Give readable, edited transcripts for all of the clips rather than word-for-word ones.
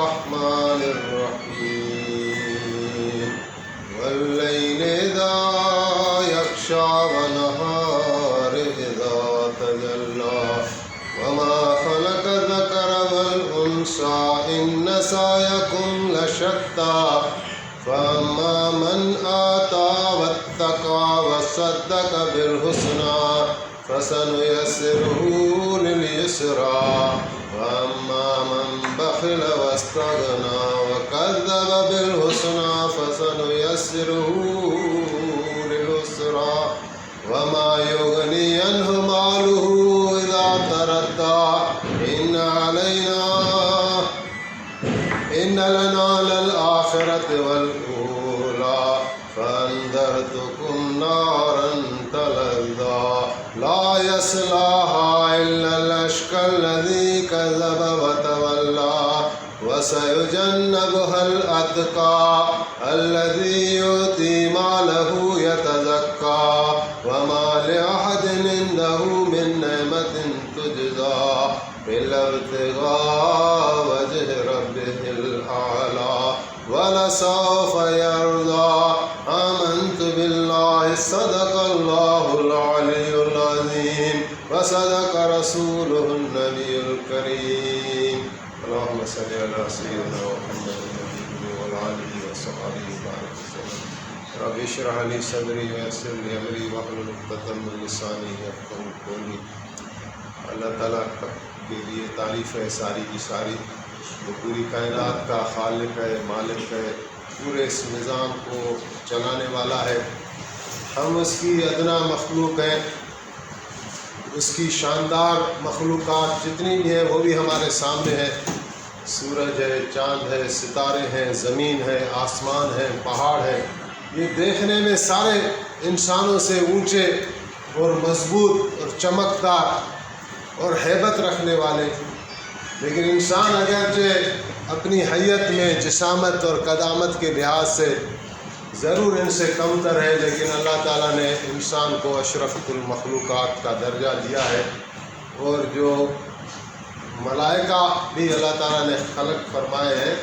الرحمن الرحيم والليل إذا يغشى والنهار إذا تجلى وما خلق الذكر والأنثى إن سعيكم لشتى فأما من آتى واتقى وصدق بالحسنى فسنيسره لليسرى وأما من بخل واستغنى وكذب بالحسنى فسنيسره للعسرى وما يغني عنه ماله إذا تردى إن لنا للآخرة والأولى فأنذرتكم نارا تلظى لا يصلاها إلا الأشقى الذي كذب وتولى وسيجنبها الأتقى الذي يؤتي ماله يتزكى وما لأحد عنده من نعمة تجزى إلا ابتغاء وجه ربه الأعلى ولسوف يرضى آمنت بالله صدق الله العلي العظيم وصدق رسوله النبي الكريم اللهم صل على سيدنا محمد النبي وعلى آله وصحبه وسلم رب اشرح لي صدري ويسر لي أمري واحلل عقدة من لساني يفقهوا قولي. اللہ تعالیٰ کے لیے تعریف ہے ساری کی ساری، وہ پوری کائنات کا خالق ہے، مالک ہے، پورے اس نظام کو چلانے والا ہے. ہم اس کی ادنا مخلوق ہیں. اس کی شاندار مخلوقات جتنی بھی ہیں وہ بھی ہمارے سامنے ہے. سورج ہے، چاند ہے، ستارے ہیں، زمین ہے، آسمان ہے، پہاڑ ہے. یہ دیکھنے میں سارے انسانوں سے اونچے اور مضبوط اور چمکدار اور ہیبت رکھنے والے، لیکن انسان اگرچہ اپنی حیت میں جسامت اور قدامت کے لحاظ سے ضرور ان سے کمتر ہے، لیکن اللہ تعالیٰ نے انسان کو اشرف المخلوقات کا درجہ دیا ہے. اور جو ملائکہ بھی اللہ تعالیٰ نے خلق فرمائے ہیں،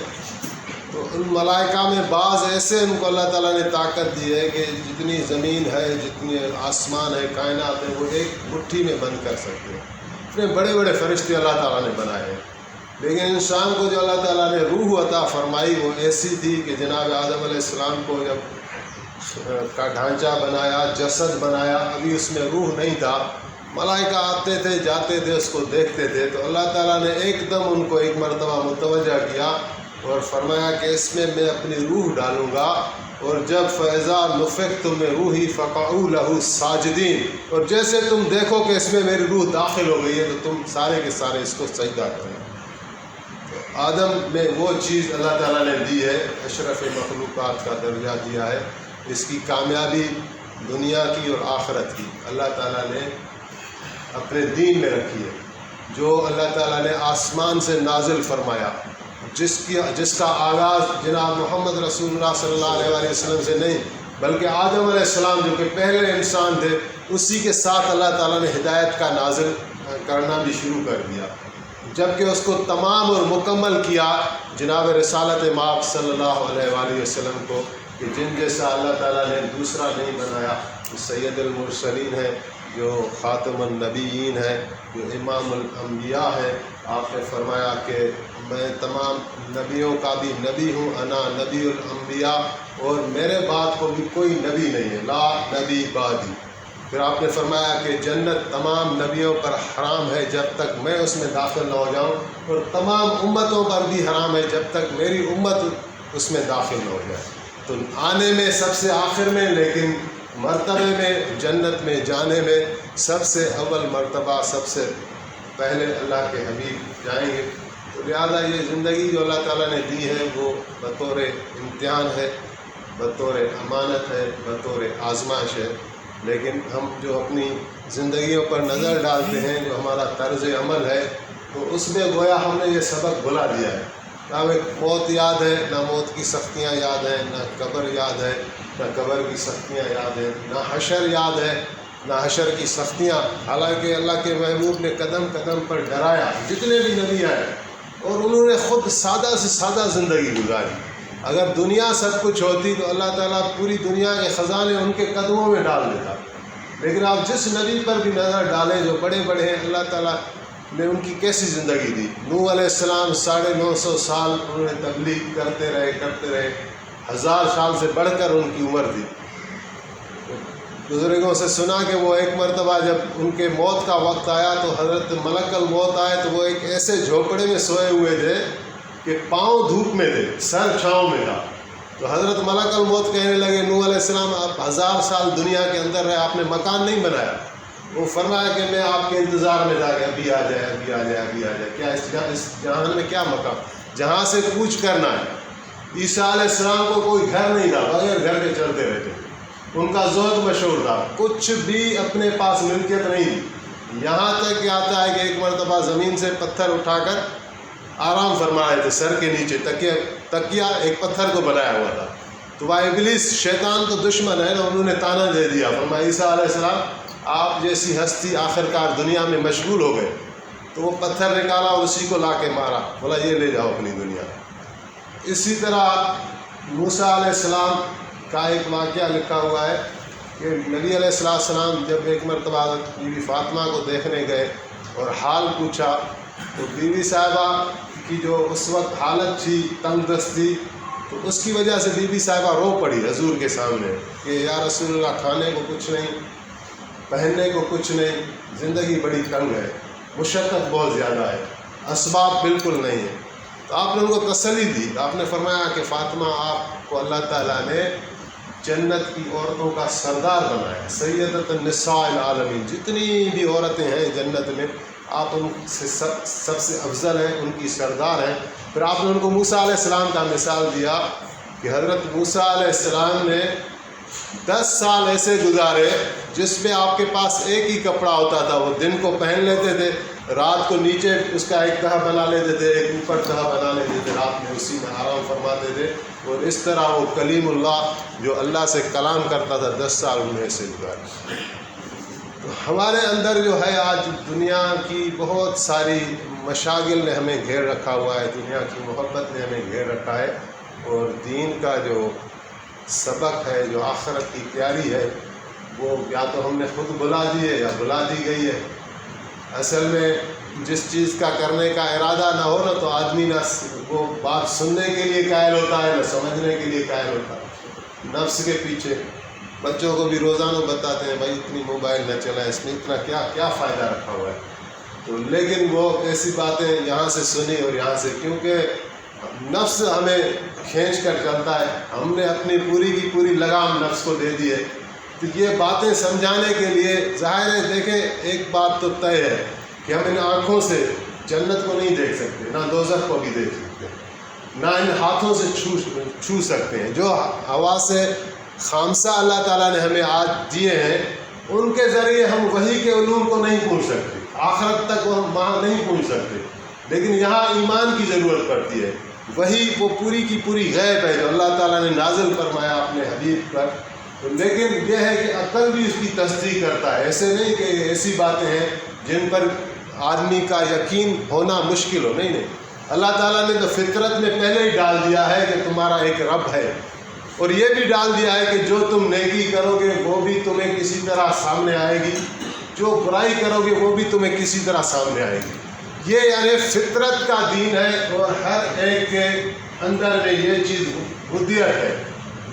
تو ان ملائکہ میں بعض ایسے ان کو اللہ تعالیٰ نے طاقت دی ہے کہ جتنی زمین ہے، جتنی آسمان ہے، کائنات ہے، وہ ایک مٹھی میں بند کر سکتے ہیں. اتنے بڑے بڑے فرشتے اللہ تعالیٰ نے بنائے ہیں، لیکن انسان کو جو اللہ تعالیٰ نے روح عطا فرمائی وہ ایسی تھی کہ جناب آدم علیہ السلام کو جب کا ڈھانچہ بنایا، جسد بنایا، ابھی اس میں روح نہیں تھا. ملائکہ آتے تھے، جاتے تھے، اس کو دیکھتے تھے، تو اللہ تعالیٰ نے ایک دم ان کو ایک مرتبہ متوجہ کیا اور فرمایا کہ اس میں اپنی روح ڈالوں گا، اور جب فَإِذَا نُفِخْتُ مِنْ رُوحِي فَقَعُوا لَهُ سَاجِدِينَ، اور جیسے تم دیکھو کہ اس میں میری روح داخل ہو گئی ہے تو تم سارے کے سارے اس کو سجدہ کرو. آدم میں وہ چیز اللہ تعالیٰ نے دی ہے، اشرف مخلوقات کا درجہ دیا ہے. اس کی کامیابی دنیا کی اور آخرت کی اللہ تعالیٰ نے اپنے دین میں رکھی ہے. جو اللہ تعالیٰ نے آسمان سے نازل فرمایا، جس کا آغاز جناب محمد رسول اللہ صلی اللہ علیہ وسلم سے نہیں بلکہ آدم علیہ السلام جو کہ پہلے انسان تھے، اسی کے ساتھ اللہ تعالیٰ نے ہدایت کا نازل کرنا بھی شروع کر دیا. جبکہ اس کو تمام اور مکمل کیا جناب رسالت مآب صلی اللہ علیہ وسلم کو، کہ جن جیسا اللہ تعالیٰ نے دوسرا نہیں بنایا. سید المرسلین ہے، جو خاتم النبیین ہے، جو امام الانبیاء ہے. آپ نے فرمایا کہ میں تمام نبیوں کا بھی نبی ہوں، انا نبی الانبیاء، اور میرے بعد کو بھی کوئی نبی نہیں ہے، لا نبی بعدی. پھر آپ نے فرمایا کہ جنت تمام نبیوں پر حرام ہے جب تک میں اس میں داخل نہ ہو جاؤں، اور تمام امتوں پر بھی حرام ہے جب تک میری امت اس میں داخل نہ ہو جائے. تو آنے میں سب سے آخر میں، لیکن مرتبے میں جنت میں جانے میں سب سے اول مرتبہ سب سے پہلے اللہ کے حبیب جائیں گے. تو لہٰذا یہ زندگی جو اللہ تعالیٰ نے دی ہے وہ بطور امتحان ہے، بطور امانت ہے، بطور آزمائش ہے. لیکن ہم جو اپنی زندگیوں پر نظر ڈالتے ہیں، جو ہمارا طرز عمل ہے، تو اس میں گویا ہم نے یہ سبق بھلا دیا ہے. نہ موت یاد ہے، نہ موت کی سختیاں یاد ہیں، نہ قبر یاد ہے، نہ قبر کی سختیاں یاد ہیں، نہ حشر یاد ہے، نہ حشر کی سختیاں. حالانکہ اللہ کے محبوب نے قدم قدم پر ڈرایا. جتنے بھی نبی آئے اور انہوں نے خود سادہ سے سادہ زندگی گزاری. اگر دنیا سب کچھ ہوتی تو اللہ تعالیٰ پوری دنیا کے خزانے ان کے قدموں میں ڈال دیتا. لیکن آپ جس نبی پر بھی نظر ڈالیں جو بڑے بڑے ہیں، اللہ تعالیٰ نے ان کی کیسی زندگی دی. نوح علیہ السلام 950 سال انہوں نے تبلیغ کرتے رہے، 1000 سال سے بڑھ کر ان کی عمر تھی. بزرگوں سے سنا کہ وہ ایک مرتبہ جب ان کے موت کا وقت آیا تو حضرت ملک الموت آئے تو وہ ایک ایسے جھوپڑے میں سوئے ہوئے تھے کہ پاؤں دھوپ میں تھے، سر چھاؤں میں تھا. تو حضرت ملک الموت کہنے لگے نوح علیہ السلام آپ 1000 سال دنیا کے اندر رہے، آپ نے مکان نہیں بنایا. وہ فرمایا کہ میں آپ کے انتظار میں تھا کہ ابھی آ جائے. کیا اس جہان میں کیا مقام، جہاں سے کوچ کرنا ہے. عیسیٰ علیہ السلام کو کوئی گھر نہیں تھا، بغیر گھر کے چلتے رہتے. ان کا زہد مشہور تھا، کچھ بھی اپنے پاس ملکیت نہیں تھی. یہاں تک کہ آتا ہے کہ ایک مرتبہ زمین سے پتھر اٹھا کر آرام فرما رہے تھے، سر کے نیچے تکیہ ایک پتھر کو بنایا ہوا تھا. تو وہ ابلیس شیطان تو دشمن ہے نا، انہوں نے تانا دے دیا. فرمایا عیسیٰ علیہ السلام آپ جیسی ہستی آخرکار دنیا میں مشغول ہو گئے. تو وہ پتھر نکالا اور اسی کو لا کے مارا، بولا یہ لے جاؤ اپنی دنیا. اسی طرح موسیٰ علیہ السلام کا ایک واقعہ لکھا ہوا ہے کہ نبی علیہ السلام جب ایک مرتبہ بیوی فاطمہ کو دیکھنے گئے اور حال پوچھا تو بیوی صاحبہ کی جو اس وقت حالت تھی تنگ دست تھی، تو اس کی وجہ سے بیوی صاحبہ رو پڑی حضور کے سامنے کہ یا رسول اللہ کھانے کو کچھ نہیں، پہننے کو کچھ نہیں، زندگی بڑی تنگ ہے، مشقت بہت زیادہ ہے، اسباب بالکل نہیں ہے. تو آپ نے ان کو تسلی دی. آپ نے فرمایا کہ فاطمہ آپ کو اللہ تعالیٰ نے جنت کی عورتوں کا سردار بنایا، سیدۃ النساء العالمین. جتنی بھی عورتیں ہیں جنت میں آپ ان سے سب سے افضل ہیں، ان کی سردار ہیں. پھر آپ نے ان کو موسیٰ علیہ السلام کا مثال دیا کہ حضرت موسیٰ علیہ السلام نے 10 سال ایسے گزارے جس میں آپ کے پاس ایک ہی کپڑا ہوتا تھا، وہ دن کو پہن لیتے تھے، رات کو نیچے اس کا ایک تہہ بنا لیتے تھے، ایک اوپر تہہ بنا لیتے تھے، رات میں اسی میں آرام فرماتے تھے. اور اس طرح وہ کلیم اللہ جو اللہ سے کلام کرتا تھا 10 سال انہیں سے گزارے. تو ہمارے اندر جو ہے آج دنیا کی بہت ساری مشاغل نے ہمیں گھیر رکھا ہوا ہے، دنیا کی محبت نے ہمیں گھیر رکھا ہے، اور دین کا جو سبق ہے، جو آخرت کی تیاری ہے، وہ یا تو ہم نے خود بلا دی ہے یا بلا دی گئی ہے. اصل میں جس چیز کا کرنے کا ارادہ نہ ہو نا تو آدمی نہ وہ بات سننے کے لیے قائل ہوتا ہے نہ سمجھنے کے لیے قائل ہوتا ہے. نفس کے پیچھے بچوں کو بھی روزانہ بتاتے ہیں بھائی اتنی موبائل نہ چلائیں، اس میں اتنا کیا فائدہ رکھا ہوا ہے. تو لیکن وہ ایسی باتیں یہاں سے سنی اور یہاں سے، کیونکہ نفس ہمیں کھینچ کر چلتا ہے، ہم نے اپنی پوری کی پوری لگام نفس کو دے دی ہے. تو یہ باتیں سمجھانے کے لیے ظاہر ہے، دیکھیں ایک بات تو طے ہے کہ ہم ان آنکھوں سے جنت کو نہیں دیکھ سکتے، نہ دوزخ کو بھی دیکھ سکتے، نہ ان ہاتھوں سے چھو سکتے ہیں. جو حواس خامسہ اللہ تعالیٰ نے ہمیں آج دیے ہیں ان کے ذریعے ہم وحی کے علوم کو نہیں پہنچ سکتے، آخرت تک ہم وہاں نہیں پہنچ سکتے. لیکن یہاں ایمان کی ضرورت پڑتی ہے. وحی وہ پوری کی پوری غیب ہے جو اللہ تعالیٰ نے نازل فرمایا اپنے حبیب پر. لیکن یہ ہے کہ عقل بھی اس کی تصدیق کرتا ہے. ایسے نہیں کہ ایسی باتیں ہیں جن پر آدمی کا یقین ہونا مشکل ہو. نہیں، اللہ تعالیٰ نے تو فطرت میں پہلے ہی ڈال دیا ہے کہ تمہارا ایک رب ہے، اور یہ بھی ڈال دیا ہے کہ جو تم نیکی کرو گے وہ بھی تمہیں کسی طرح سامنے آئے گی، جو برائی کرو گے وہ بھی تمہیں کسی طرح سامنے آئے گی. یہ یعنی فطرت کا دین ہے، اور ہر ایک کے اندر میں یہ چیز بدیت ہے.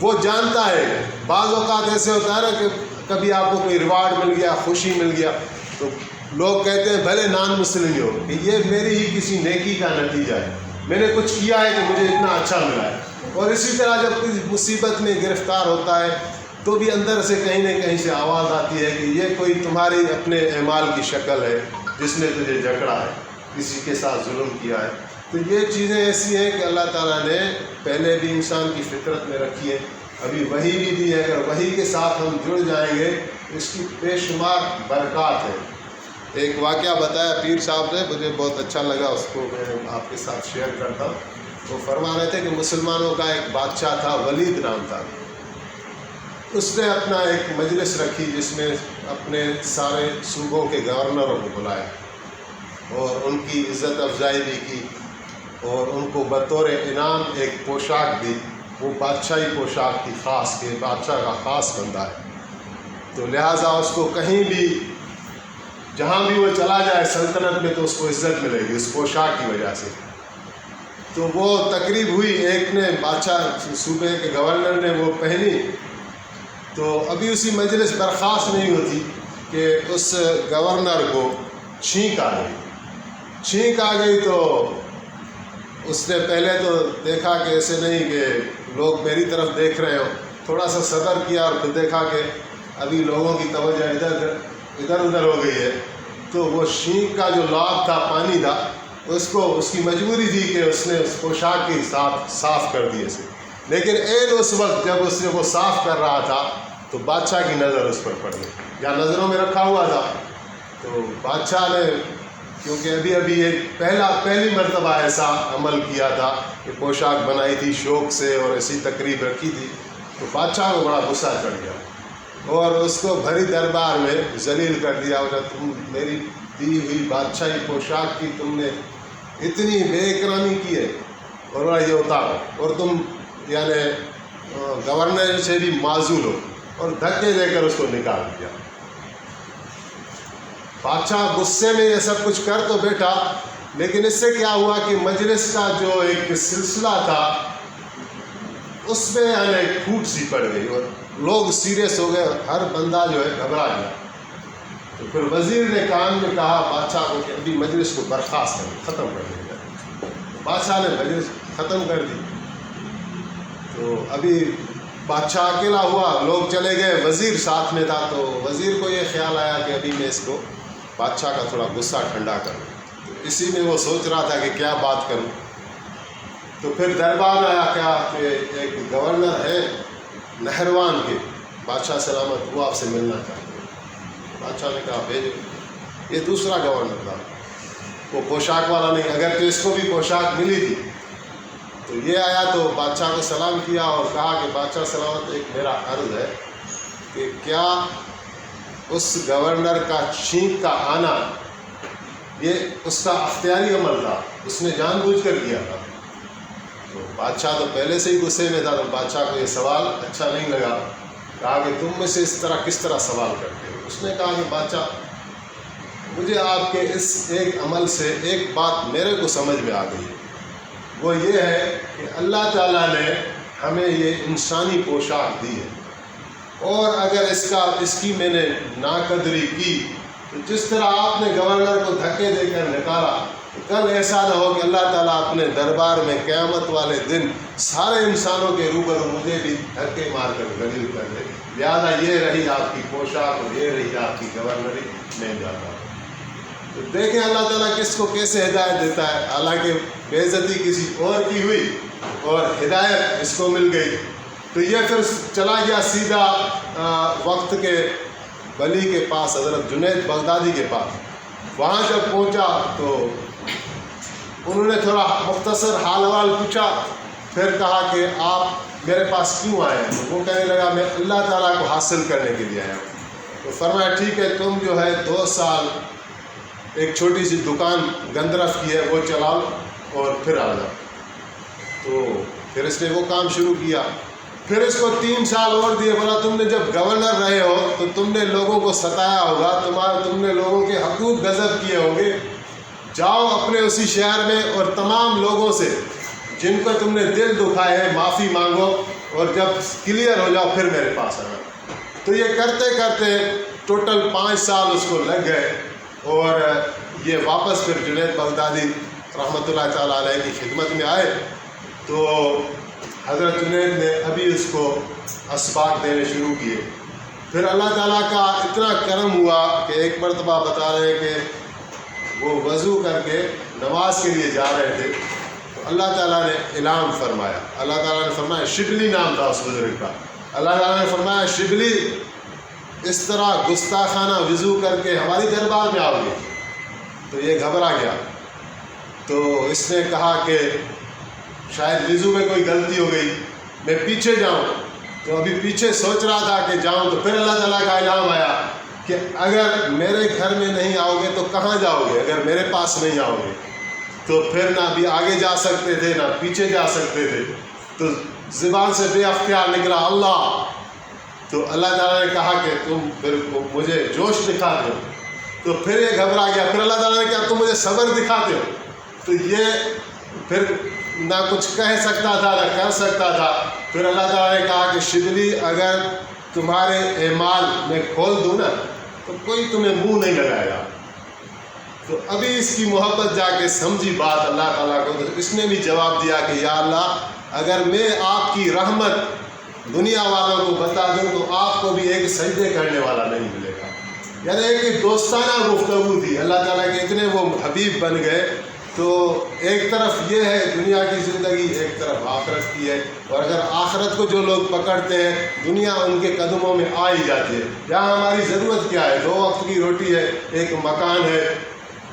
وہ جانتا ہے. بعض اوقات ایسے ہوتا ہے نا کہ کبھی آپ کو کوئی ریوارڈ مل گیا، خوشی مل گیا، تو لوگ کہتے ہیں بھلے نان مسلم ہی ہو کہ یہ میری ہی کسی نیکی کا نتیجہ ہے، میں نے کچھ کیا ہے کہ مجھے اتنا اچھا ملا ہے. اور اسی طرح جب کوئی مصیبت میں گرفتار ہوتا ہے تو بھی اندر سے کہیں نہ کہیں سے آواز آتی ہے کہ یہ کوئی تمہاری اپنے اعمال کی شکل ہے جس نے تجھے جکڑا ہے، کسی کے ساتھ ظلم کیا ہے. تو یہ چیزیں ایسی ہیں کہ اللہ تعالیٰ نے پہلے بھی انسان کی فطرت میں رکھی ہے، ابھی وحی بھی دی ہے. اگر وحی کے ساتھ ہم جڑ جائیں گے اس کی بے شمار برکات ہیں. ایک واقعہ بتایا پیر صاحب نے، مجھے بہت اچھا لگا، اس کو میں آپ کے ساتھ شیئر کرتا ہوں. وہ فرما رہے تھے کہ مسلمانوں کا ایک بادشاہ تھا، ولید نام تھا. اس نے اپنا ایک مجلس رکھی جس میں اپنے سارے صوبوں کے گورنروں کو بلایا اور ان کی عزت افزائی بھی کی. اور ان کو بطور انعام ایک پوشاک دی، وہ بادشاہی پوشاک تھی خاص، کہ بادشاہ کا خاص بندہ ہے، تو لہٰذا اس کو کہیں بھی جہاں بھی وہ چلا جائے سلطنت میں تو اس کو عزت ملے گی اس پوشاک کی وجہ سے۔ تو وہ تقریب ہوئی، ایک نے بادشاہ صوبے کے گورنر نے وہ پہنی، تو ابھی اسی مجلس برخاست نہیں ہوتی کہ اس گورنر کو چھینک آ گئی۔ چھینک آ گئی تو اس نے پہلے تو دیکھا کہ ایسے نہیں کہ لوگ میری طرف دیکھ رہے ہو، تھوڑا سا صبر کیا اور پھر دیکھا کہ ابھی لوگوں کی توجہ ادھر ادھر ہو گئی ہے، تو وہ چھینک کا جو لاب تھا، پانی تھا، اس کی مجبوری تھی کہ اس نے اس پوشاک کے ساتھ صاف کر دیے اسے، لیکن اس وقت جب اس نے وہ صاف کر رہا تھا تو بادشاہ کی نظر اس پر پڑ گئی، یا نظروں میں رکھا ہوا تھا، تو بادشاہ نے کیونکہ ابھی یہ پہلی مرتبہ ایسا عمل کیا تھا کہ پوشاک بنائی تھی شوق سے اور ایسی تقریب رکھی تھی، تو بادشاہ کو بڑا غصہ چڑھ گیا اور اس کو بھری دربار میں ذلیل کر دیا، اور تم میری دی ہوئی بادشاہی پوشاک کی تم نے اتنی بے اکرامی کی ہے، اور یہ اتارو، اور تم یعنی گورنر سے بھی معزول ہو، اور دھکے دے کر اس کو نکال دیا۔ بادشاہ غصے میں یہ سب کچھ کر تو بیٹھا، لیکن اس سے کیا ہوا کہ مجلس کا جو ایک سلسلہ تھا اس میں یعنی کھوٹ سی پڑ گئی اور لوگ سیریس ہو گئے، ہر بندہ جو ہے گھبرا گیا۔ تو پھر وزیر نے کان میں کہا بادشاہ کو کہ ابھی مجلس کو برخاست ختم کر دیا جائے۔ بادشاہ نے مجلس ختم کر دی، تو ابھی بادشاہ اکیلا ہوا، لوگ چلے گئے، وزیر ساتھ میں تھا، تو وزیر کو یہ خیال آیا کہ ابھی میں اس کو بادشاہ کا تھوڑا غصہ ٹھنڈا کروں، تو اسی میں وہ سوچ رہا تھا کہ کیا بات کروں، تو پھر دربار آیا کیا کہ ایک گورنر ہے نہروان کے، بادشاہ سلامت، وہ آپ سے ملنا چاہتے ہیں۔ بادشاہ نے کہا بھیجو۔ یہ دوسرا گورنر تھا، وہ پوشاک والا نہیں، اگر تو اس کو بھی پوشاک ملی تھی، تو یہ آیا تو بادشاہ کو سلام کیا اور کہا کہ بادشاہ سلامت، ایک میرا عرض ہے کہ کیا اس گورنر کا چھینک کا آنا یہ اس کا اختیاری عمل تھا، اس نے جان بوجھ کر کیا تھا؟ تو بادشاہ تو پہلے سے ہی غصے میں تھا، تو بادشاہ کو یہ سوال اچھا نہیں لگا، کہا کہ تم میں سے اس طرح کس طرح سوال کرتے ہو؟ اس نے کہا کہ بادشاہ مجھے آپ کے اس ایک عمل سے ایک بات میرے کو سمجھ میں آ گئی ہے، وہ یہ ہے کہ اللہ تعالیٰ نے ہمیں یہ انسانی پوشاک دی ہے، اور اگر اس کی میں نے ناقدری کی تو جس طرح آپ نے گورنر کو دھکے دے کر نکالا، تو کل ایسا نہ ہو کہ اللہ تعالیٰ اپنے دربار میں قیامت والے دن سارے انسانوں کے روبرو مجھے بھی دھکے مار کر ذلیل کر دے، لہٰذا یہ رہی آپ کی پوشاک اور یہ رہی آپ کی گورنری، میں جاتا ہوں۔ تو دیکھیں اللہ تعالیٰ کس کو کیسے ہدایت دیتا ہے، حالانکہ بے عزتی کسی اور کی ہوئی اور ہدایت اس کو مل گئی، تو یہ پھر چلا گیا سیدھا وقت کے ولی کے پاس، حضرت جنید بغدادی کے پاس۔ وہاں جب پہنچا تو انہوں نے تھوڑا مختصر حال حوال پوچھا، پھر کہا کہ آپ میرے پاس کیوں آئے ہیں؟ وہ کہنے لگا میں اللہ تعالیٰ کو حاصل کرنے کے لیے آیا ہوں۔ تو فرمایا ٹھیک ہے، تم جو ہے 2 سال ایک چھوٹی سی دکان گندرف کی ہے وہ چلاؤ اور پھر آ جاؤ۔ تو پھر اس نے وہ کام شروع کیا، پھر اس کو 3 سال اور دیے، بولا تم نے جب گورنر رہے ہو تو تم نے لوگوں کو ستایا ہوگا، تم نے لوگوں کے حقوق غصب کیے ہوں گے، جاؤ اپنے اسی شہر میں اور تمام لوگوں سے جن کو تم نے دل دکھائے ہیں معافی مانگو، اور جب کلیئر ہو جاؤ پھر میرے پاس آنا۔ تو یہ کرتے کرتے ٹوٹل 5 سال اس کو لگ گئے، اور یہ واپس پھر جنید بغدادی رحمۃ اللہ تعالیٰ علیہ کی خدمت میں آئے، تو حضرت جنید نے ابھی اس کو اسباق دینے شروع کیے۔ پھر اللہ تعالیٰ کا اتنا کرم ہوا کہ ایک مرتبہ بتا رہے ہیں کہ وہ وضو کر کے نماز کے لیے جا رہے تھے، تو اللہ تعالیٰ نے اعلان فرمایا، اللہ تعالیٰ نے فرمایا، شبلی نام تھا اس بزرگ کا، اللہ تعالیٰ نے فرمایا شبلی اس طرح گستاخانہ وضو کر کے ہماری دربار میں آؤ گے؟ تو یہ گھبرا گیا، تو اس نے کہا کہ شاید وضو میں کوئی غلطی ہو گئی، میں پیچھے جاؤں۔ تو ابھی پیچھے سوچ رہا تھا کہ جاؤں، تو پھر اللہ تعالیٰ کا الہام آیا کہ اگر میرے گھر میں نہیں آؤ گے تو کہاں جاؤ گے اگر میرے پاس نہیں آؤ گے؟ تو پھر نہ بھی آگے جا سکتے تھے نہ پیچھے جا سکتے تھے، تو زبان سے بے اختیار نکلا اللہ. تو اللہ تعالیٰ نے کہا کہ تم پھر مجھے جوش دکھا دو، تو پھر یہ گھبرا گیا. پھر اللہ تعالیٰ نے کہا تم مجھے صبر دکھاتے ہو. تو یہ پھر نہ کچھ کہہ سکتا تھا نہ کر سکتا تھا. پھر اللہ تعالیٰ نے کہا کہ شبلی اگر تمہارے اعمال میں کھول دوں نا تو کوئی تمہیں منہ نہیں لگائے گا. تو ابھی اس کی محبت جا کے سمجھی بات اللہ تعالیٰ کو. تو اس نے بھی جواب دیا کہ یا اللہ اگر میں آپ کی رحمت دنیا والوں کو بتا دوں تو آپ کو بھی ایک سجدے کرنے والا نہیں ملے گا. یعنی ایک دوستانہ گفتگو تھی. اللہ تعالیٰ کے اتنے وہ حبیب بن گئے. تو ایک طرف یہ ہے دنیا کی زندگی، ایک طرف آخرت کی ہے. اور اگر آخرت کو جو لوگ پکڑتے ہیں دنیا ان کے قدموں میں آ ہی جاتی ہے. یہاں ہماری ضرورت کیا ہے؟ 2 وقت کی روٹی ہے، ایک مکان ہے،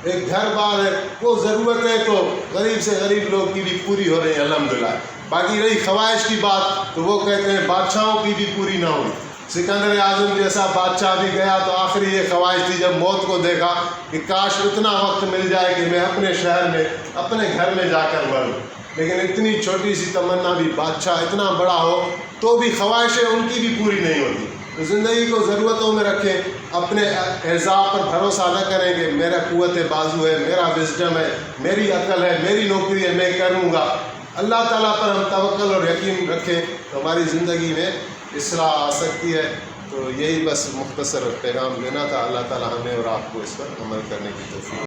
ایک گھر بار ہے. وہ ضرورت ہے تو غریب سے غریب لوگ کی بھی پوری ہو رہی ہے الحمدللہ. باقی رہی خواہش کی بات تو وہ کہتے ہیں بادشاہوں کی بھی پوری نہ ہوئی. سکندر اعظم جیسا بادشاہ بھی گیا تو آخری یہ خواہش تھی جب موت کو دیکھا کہ کاش اتنا وقت مل جائے کہ میں اپنے شہر میں اپنے گھر میں جا کر مروں. لیکن اتنی چھوٹی سی تمنا بھی، بادشاہ اتنا بڑا ہو تو بھی خواہشیں ان کی بھی پوری نہیں ہوتی. تو زندگی کو ضرورتوں میں رکھیں، اپنے اعضاء پر بھروسہ نہ کریں کہ میرا قوت بازو ہے، میرا وزڈم ہے، میری عقل ہے، میری نوکری ہے، میں کروں گا. اللہ تعالیٰ پر ہم توکل اور یقین رکھیں تو ہماری زندگی میں اصلاح آ سکتی ہے. تو یہی بس مختصر پیغام دینا تھا. اللہ تعالیٰ ہمیں اور آپ کو اس پر عمل کرنے کی توفیق